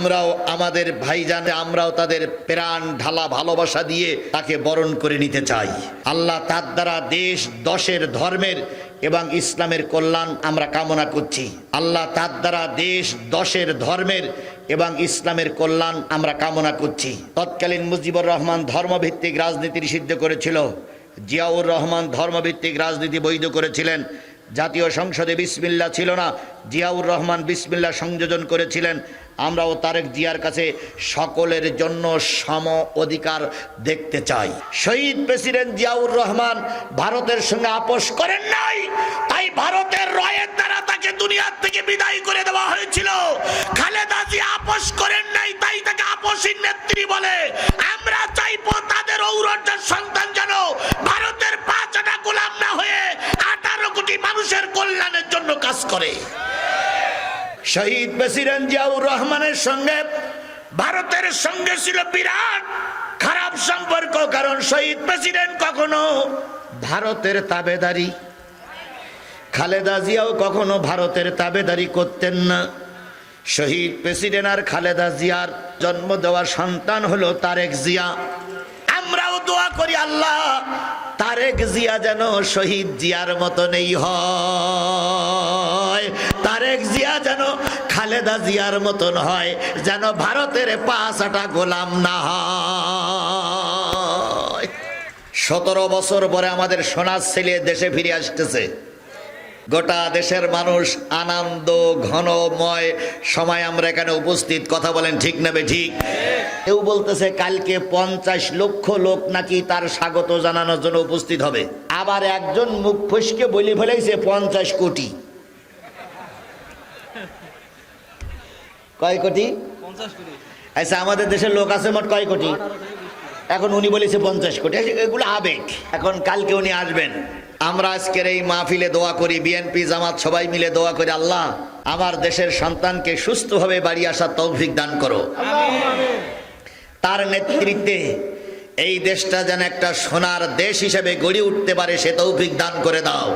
আমরাও আমাদের ভাইজান, আমরাও তাদের প্রাণ ঢালা ভালোবাসা দিয়ে তাকে বরণ করে নিতে চাই। আল্লাহ তার দ্বারা দেশ দশের ধর্মের এবং ইসলামের কল্যাণ আমরা কামনা করছি। আল্লাহ তার দ্বারা দেশ দশের ধর্মের এবং ইসলামের কল্যাণ আমরা কামনা করছি। তৎকালীন মুজিবুর রহমান ধর্মভিত্তিক রাজনীতি নিষিদ্ধ করেছিল, জিয়াউর রহমান ধর্মভিত্তিক রাজনীতি বৈধ করেছিলেন। জাতীয় সংসদে বিসমিল্লাহ ছিল না, জিয়াউর রহমান বিসমিল্লাহ সংযোজন করেছিলেন। আমরাও তারেক জিয়ার কাছে সকলের জন্য সম অধিকার দেখতে চাই। শহীদ প্রেসিডেন্ট জিয়াউর রহমান ভারতের সঙ্গে আপোষ করেন নাই, তাই ভারতের রয়ের দ্বারা তাকে দুনিয়ার থেকে বিদায় করে দেওয়া হয়েছিল। খালেদা জিয়া আপোষ করেন নাই, তাই তাকে আপোষীর নেত্রী বলে। আমরা চাইবো তাদের ঔরজার সন্তান যেন ভারতের পাঁচটা গোলাম না হয়ে 18 কোটি মানুষের কল্যাণের জন্য কাজ করে। শহীদ প্রেসিডেন্ট জিয়াউর রহমানের সঙ্গে ভারতের সঙ্গে ছিল বিরাট খারাপ সম্পর্ক, কারণ শহীদ প্রেসিডেন্ট কখনো ভারতের তাবেদারি, খালেদা জিয়াও কখনো ভারতের তাবেদারি করতেন না। শহীদ প্রেসিডেন্ট আর খালেদা জিয়ার জন্ম দেওয়া সন্তান হলো তারেক জিয়া। আমরাও দোয়া করি আল্লাহ তারেক জিয়া যেন শহীদ জিয়ার মতনই হয়, তারেক জিয়া যেন খালেদা জিয়ার মতন হয়, যেন ভারতের পাঁচটা গোলাম না হয়। 17 বছর পরে আমাদের সোনার ছেলে দেশে ফিরে আসতেছে। গোটা দেশের মানুষ আনন্দ ঘনময় সময় আমরা এখানে উপস্থিত। কথা বলেন ঠিক না বেঠিক? কেউ বলতেছে কালকে 50 লক্ষ লোক নাকি তার স্বাগত জানানোর জন্য উপস্থিত হবে। আবার একজন মুখ ফসকে বলে ফেলেছে 50 কোটি। কয় কোটি? 50 কোটি। আচ্ছা, আমাদের দেশের লোক আছে মোট কয় কোটি? এখন উনি বলেছে 50 কোটি। এগুলো আবেগ। এখন কালকে উনি আসবেন। আমরা আজকের এই মাহফিলে দোয়া করি, বিএনপি জামাত সবাই মিলে দোয়া করি, আল্লাহ আমার দেশের সন্তানকে সুস্থভাবে বাড়ি আসার তৌফিক দান করো। তার নেতৃত্বে এই দেশটা যেন একটা সোনার দেশ হিসেবে গড়ে উঠতে পারে, সে তৌফিক দান করে দাও।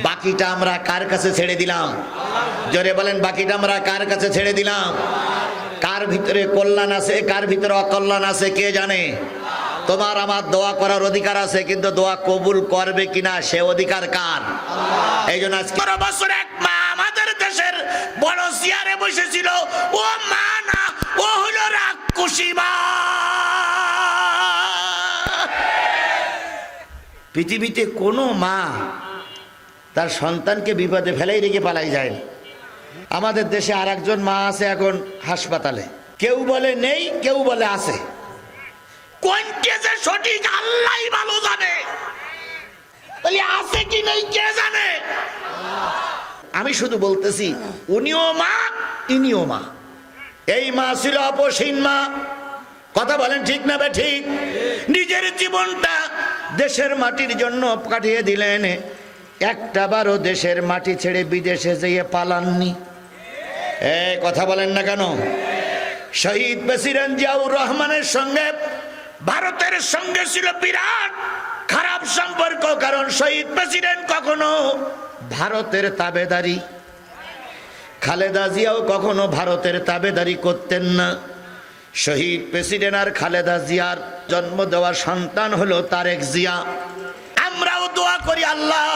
বাকিটা আমরা কার কাছে ছেড়ে দিলাম? জোরে বলেন, বাকিটা আমরা কার কাছে ছেড়ে দিলাম? কার ভিতরে কল্যাণ আছে, কার ভিতরে অকল্যাণ আছে কে জানে? তোমার আমার দোয়া করার অধিকার আছে, কিন্তু দোয়া কবুল করবে কিনা সে অধিকার কার? এই জন্য আজকে বছর এক মা আমাদের দেশের বড় চেয়ারে বসেছিল। ও মা না, ও হলো রাক্ষসী মা। পৃথিবীতে কোনো মা তার সন্তানকে বিপদে ফেলেই রেখে পালাই যায়। আমাদের দেশে আর একজন মা আছে এখন হাসপাতালে, কেউ বলে নেই, কেউ বলে আছে। কোনটা যে সঠিক আল্লাহই ভালো জানে। বলি আছে কি নেই কে জানে? আমি শুধু বলতেছি উনিও মা, ইনিও মা। এই মা ছিল অপসীন মা। কথা বলেন ঠিক না বে ঠিক? নিজের জীবনটা দেশের মাটির জন্য কাটিয়ে দিলেন। একটা বারও দেশের মাটি ছেড়ে বিদেশে যেয়ে পালাননি। কথা বলেন না কেন? শহীদ প্রেসিডেন্ট জিয়াউর রহমানের সঙ্গে ভারতের সঙ্গে ছিল বিরাট খারাপ সম্পর্ক, কারণ শহীদ প্রেসিডেন্ট কখনো ভারতের তাবেদারি, খালেদা জিয়াও কখনো ভারতের তাবেদারি করতেন না। শহীদ প্রেসিডেন্ট আর খালেদা জিয়ার জন্ম দেওয়া সন্তান হলো তারেক জিয়া। আমরাও দোয়া করি আল্লাহ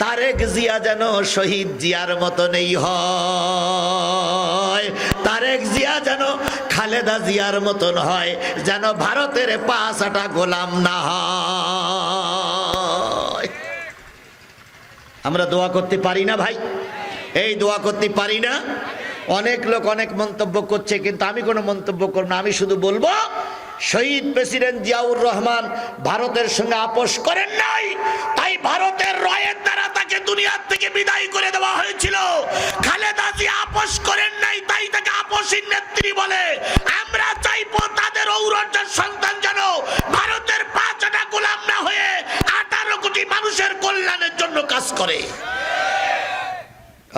তারেক জিয়া যেন শহীদ জিয়ার মতনই হয়, তারেক জিয়া যেন খালেদা জিয়ার মতন হয়, যেন ভারতের পাঁচটা গোলাম না হয়। আমরা দোয়া করতে পারি না ভাই? এই দোয়া করতে পারি না? অনেক লোক অনেক মন্তব্য করছে, কিন্তু আমি কোনো মন্তব্য করব না। আমি শুধু বলবো শহীদ প্রেসিডেন্ট জিয়াউর রহমান ভারতের সঙ্গে আপোষ করেন নাই, তাই ভারতের রয়ের দ্বারা তাকে দুনিয়ার থেকে বিদায় করে দেওয়া হয়েছিল। খালেদা জিয়া আপোষ করেন নাই, তাই তাকে আপোষীর নেত্রী বলে। আমরা চাইবো তাদের ঔরজার সন্তান যেন ভারতের পাঁচটা গোলাম না হয়ে 18 কোটি মানুষের কল্যাণের জন্য কাজ করে।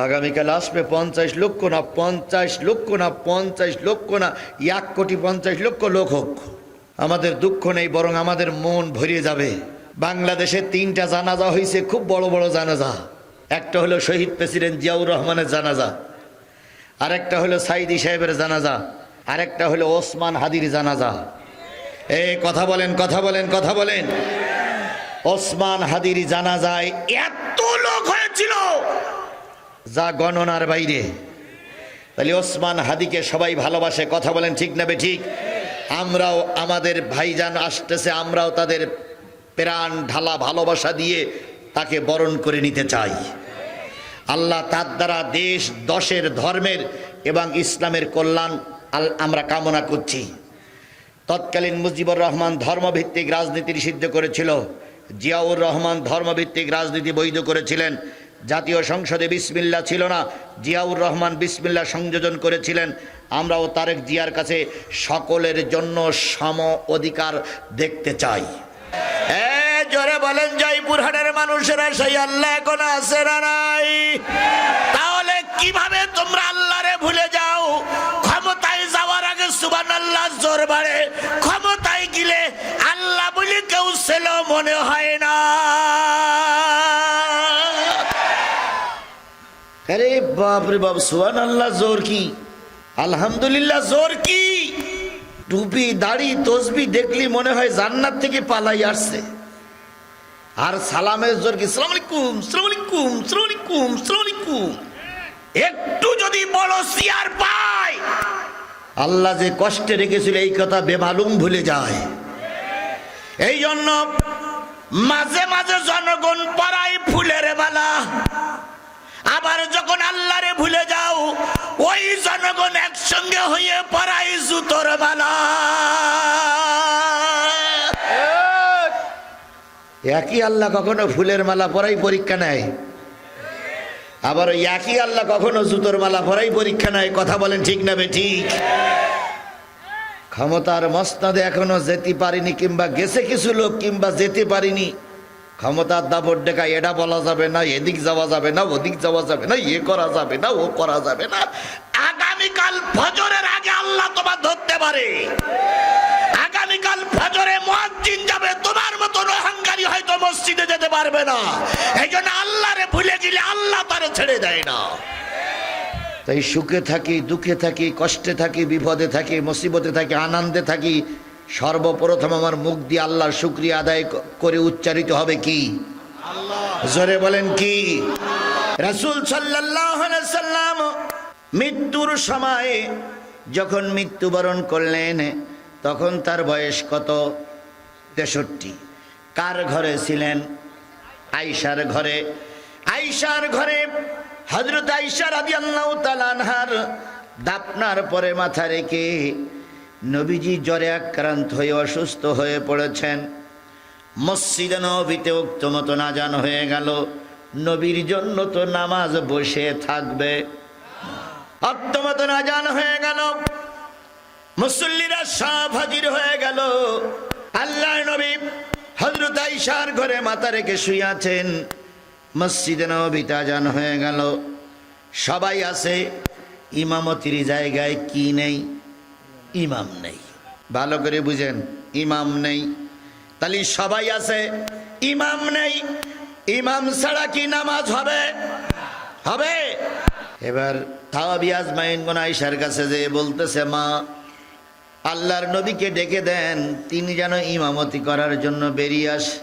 আগামীকাল আসবে 50 লক্ষ না 50 লক্ষ না 50 লক্ষ না 1 কোটি 50 লক্ষ লোক হোক, আমাদের দুঃখ নেই, বরং আমাদের মন ভরিয়ে যাবে। বাংলাদেশে 3টা জানাজা হয়েছে, খুব বড় বড় জানাজা। একটা হলো শহীদ প্রেসিডেন্ট জিয়াউর রহমানের জানাজা, আরেকটা হলো সাইদি সাহেবের জানাজা, আরেকটা হলো ওসমান হাদির জানাজা। এই কথা বলেন, কথা বলেন, কথা বলেন। ওসমান হাদির জানাজায় এত লোক হয়েছিল যা গণনার বাইরে। তাহলে ওসমান হাদিকে সবাই ভালোবাসে, কথা বলেন ঠিক না বেঠিক? আমরাও আমাদের ভাইজান আসতেছে, আমরাও তাদের প্রাণ ঢালা ভালোবাসা দিয়ে তাকে বরণ করে নিতে চাই। আল্লাহ তার দ্বারা দেশ দশের ধর্মের এবং ইসলামের কল্যাণ আমরা কামনা করছি। তৎকালীন মুজিবুর রহমান ধর্মভিত্তিক রাজনীতি নিষিদ্ধ করেছিল, জিয়াউর রহমান ধর্মভিত্তিক রাজনীতি বৈধ করেছিলেন। জাতীয় সংসদে বিসমিল্লাহ ছিল না, জিয়াউর রহমান বিসমিল্লাহ সংযোজন করেছিলেন। আমরাও তারেক জিয়ার কাছে সকলের জন্য সম অধিকার দেখতে চাই। জোরে বলেন জয়পুরহাটের মানুষেরা সেই আল্লাহ এখন আছে না নাই? তাহলে কিভাবে তোমরা আল্লাহরে ভুলে যাও? ক্ষমতায় যাওয়ার আগে সুবহানাল্লাহ জোর বাড়ে, ক্ষমতায় গেলে আল্লাহ বলে কেউ ছিল মনে হয় না। আরে বাপ রে বাপ, সুবহানাল্লাহ জোর কি, আলহামদুলিল্লাহ জোর কি। টুপি দাড়ি তসবি দেখলি মনে হয় জান্নাত থেকে পালাই আসছে। আর সালামের জোর কি, সালাম আলাইকুম, সালাম আলাইকুম, সালাম আলাইকুম, সালাম আলাইকুম। একটু যদি বলো সিয়ার পায়, আল্লাহ যে কষ্টে রেখেছিল এই কথা বেমালুম ভুলে যায়। এই জন্য মাঝে মাঝে জনগণ পরায় ফুলের মালা, আবার যখন আল্লাহরে ভুলে যাও ওই জনগণ একসঙ্গে হয়ে পরায় জুতোর মালা। একই আল্লাহ কখনো ফুলের মালা পরাই পরীক্ষা নেয়, আবার ওই একই আল্লাহ কখনো জুতোর মালা পরাই পরীক্ষা নেয়। কথা বলেন ঠিক না বেঠিক? ক্ষমতার মসনদে এখনো যেতে পারিনি, কিংবা গেছে কিছু লোক, কিংবা যেতে পারিনি। ক্ষমতার দাপট দেখায় এটা বলা যাবে না, এদিক যাওয়া যাবে না, ওদিক যাওয়া যাবে না, এ করা যাবে না, ও করা যাবে না। আগামীকাল ফজরের আগে আল্লাহ তোমার ধরতে পারে। আগামীকাল ফজরে মুয়াজ্জিন যাবে, তোমার মতো অহংকারী হয়তো মসজিদে যেতে পারবে না। এই জন্য আল্লাহরে ভুলে গেলে আল্লাহ তারে ছেড়ে দেয় না। তাই সুখে থাকি, দুঃখে থাকি, কষ্টে থাকি, বিপদে থাকি, মুসিবতে থাকি, আনন্দে থাকি, সর্বপ্রথম আমার মুখ দিয়ে আল্লাহর শুকরিয়া আদায় করে উচ্চারিত হবে কি? আল্লাহ। জোরে বলেন কি? রাসূল সাল্লাল্লাহু আলাইহি সাল্লাম মৃত্যুর সময় যখন মৃত্যুবরণ করলেন তখন তার বয়স কত? 63। কার ঘরে ছিলেন? আয়েশার ঘরে। আয়েশার ঘরে হযরত আয়েশা রাদিয়াল্লাহু তাআলা আনহার দাফনার পরে মাথা রেখে নবীজি জ্বরে আক্রান্ত হয়ে অসুস্থ হয়ে পড়েছেন। মসজিদে নববীতে ওয়াক্ত মতো আযান হয়ে গেল। নবীর জন্য তো নামাজ বসে থাকবে। ওয়াক্ত মতো আযান হয়ে গেল, মুসল্লিরা সব হাজির হয়ে গেল। আল্লাহর নবী হযরত আয়েশার ঘরে মাথা রেখে শুয়ে আছেন। মসজিদে নববীতে আযান হয়ে গেল, সবাই আছে। ইমামতির জায়গায় কি নেই? ইমাম নেই। ভালো করে বুঝেন, ইমাম নেই। তাহলে সবাই আছে, ইমাম নেই। ইমাম ছাড়া কি নামাজ হবে? হবে? এবার সাহাবী আজমাইন আয়েশার কাছে যে বলতেছে, মা আল্লাহর নবীকে ডেকে দেন, তিনি যেন ইমামতি করার জন্য বেরিয়ে আসে।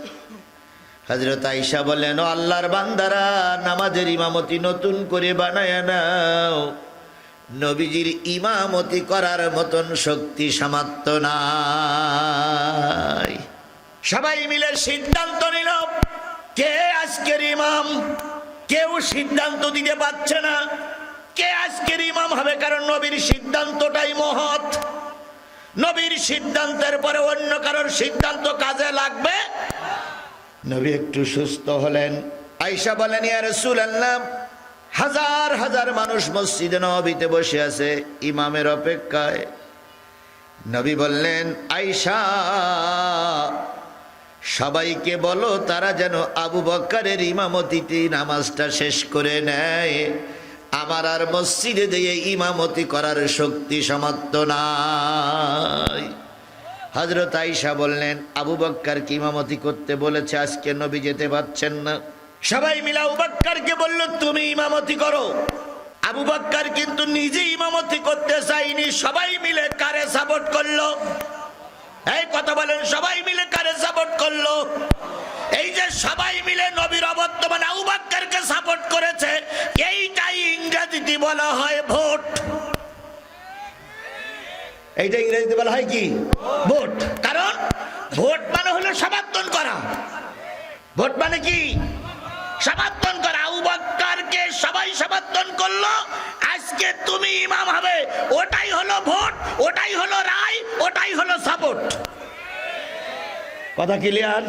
হযরত আয়েশা বলেন, ও আল্লাহর বান্দারা, নামাজের ইমামতি নতুন করে বানায় নাও। নবীজির ইমামতি করার মতন শক্তি সামর্থ্য নাই। সবাই মিলে সিদ্ধান্ত নিল কে আজকের ইমাম। কেউ সিদ্ধান্ত দিতে পারছে না কে আজকের ইমাম হবে, কারণ নবীর সিদ্ধান্তটাই মহৎ। নবীর সিদ্ধান্তের পরে অন্য কারোর সিদ্ধান্ত কাজে লাগবে। নবী একটু সুস্থ হলেন। আয়েশা বলেন, ইয়া রাসূলুল্লাহ, হাজার হাজার মানুষ মসজিদে নববীতে বসে আছে ইমামের অপেক্ষায়। নবী বললেন, আয়েশা সবাইকে বলো তারা যেন আবু বকরের ইমামতিতে নামাজটা শেষ করে নেয়। আমার আর মসজিদে দিয়ে ইমামতি করার শক্তি সামর্থ্য নাই। হযরত আয়েশা বললেন, আবু বকরকে ইমামতি করতে বলেছে, আজকে নবী যেতে পারছেন না। সবাই মিলে আবু বকরকে বলল, তুমি ইমামতি করো। আবু বকর কিন্তু নিজে ইমামতি করতে চাইনি, সবাই মিলে কারে সাপোর্ট করলো? এই কথা বলেন, সবাই মিলে কারে সাপোর্ট করলো? এই যে সবাই মিলে নবীর অবর্তমান আবু বকরকে সাপোর্ট করেছে, এইটাই ইংরেজিতে বলা হয় ভোট। এইটা ইংরেজিতে বলা হয় কি? ভোট। কারণ ভোট মানে হলো সমর্থন করা। ভোট মানে কি? সমর্থন করা। আবু বকরকে সবাই সমর্থন করলো, আজকে তুমি ইমাম হবে, ওটাই হলো ভোট, ওটাই হলো রায়, ওটাই হলো সাপোর্ট। কথা ক্লিয়ার?